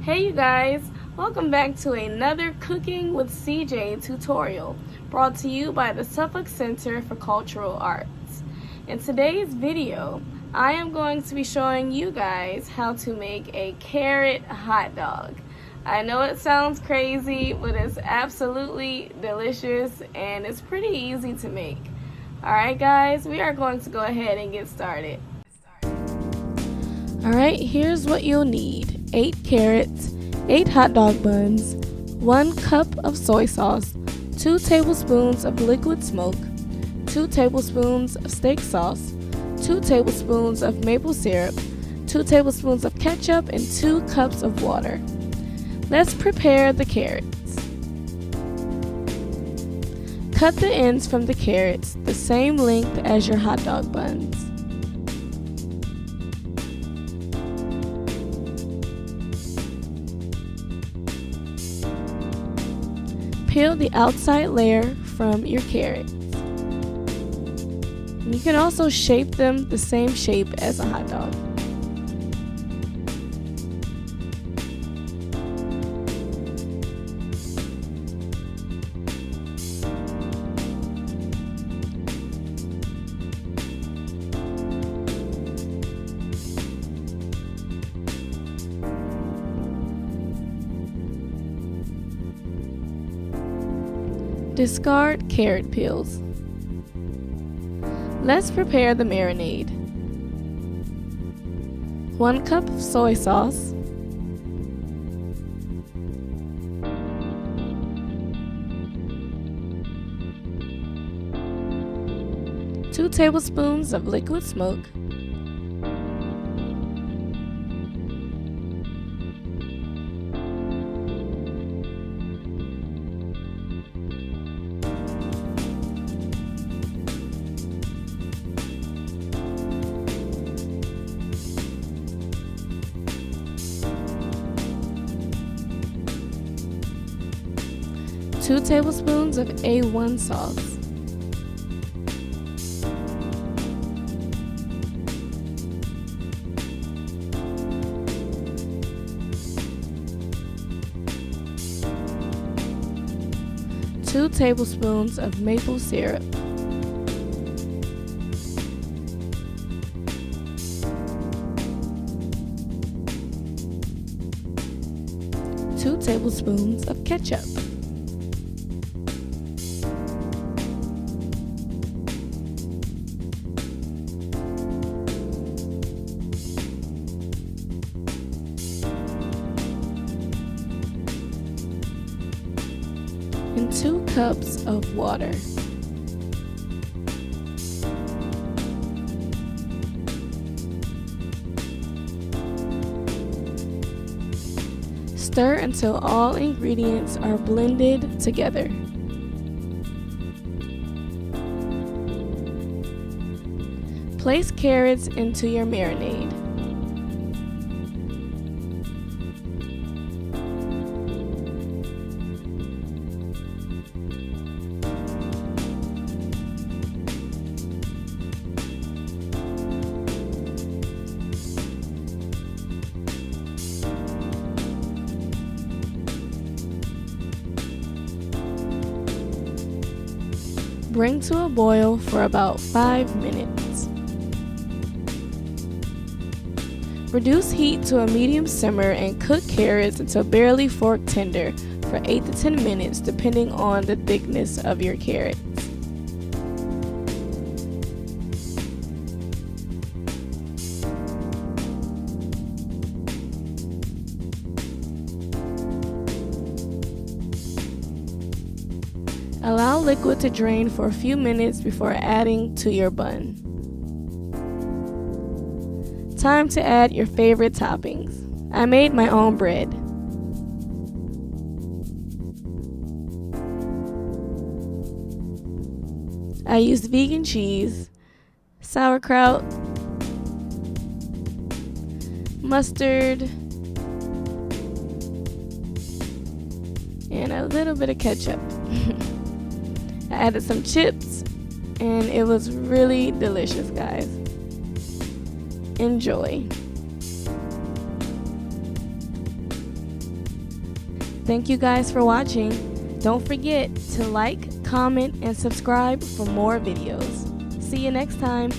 Hey you guys, welcome back to another Cooking with CJ tutorial brought to you by the Suffolk Center for Cultural Arts. In today's video, I am going to be showing you guys how to make a carrot hot dog. I know it sounds crazy, but it's absolutely delicious and it's pretty easy to make. Alright guys, we are going to go ahead and get started. Alright, here's what you'll need. 8 carrots, 8 hot dog buns, 1 cup of soy sauce, 2 tablespoons of liquid smoke, 2 tablespoons of steak sauce, 2 tablespoons of maple syrup, 2 tablespoons of ketchup, and 2 cups of water. Let's prepare the carrots. Cut the ends from the carrots the same length as your hot dog buns. Peel the outside layer from your carrots. You can also shape them the same shape as a hot dog. Discard carrot peels. Let's prepare the marinade. 1 cup of soy sauce, 2 tablespoons of liquid smoke, 2 tablespoons of A1 sauce, two tablespoons of maple syrup, 2 tablespoons of ketchup. And 2 cups of water. Stir until all ingredients are blended together. Place carrots into your marinade. Bring to a boil for about 5 minutes. Reduce heat to a medium simmer and cook carrots until barely fork tender for 8 to 10 minutes depending on the thickness of your carrots. Allow liquid to drain for a few minutes before adding to your bun. Time to add your favorite toppings. I made my own bread. I used vegan cheese, sauerkraut, mustard, and a little bit of ketchup. I added some chips and it was really delicious, guys. Enjoy. Thank you guys for watching. Don't forget to like, comment, and subscribe for more videos. See you next time.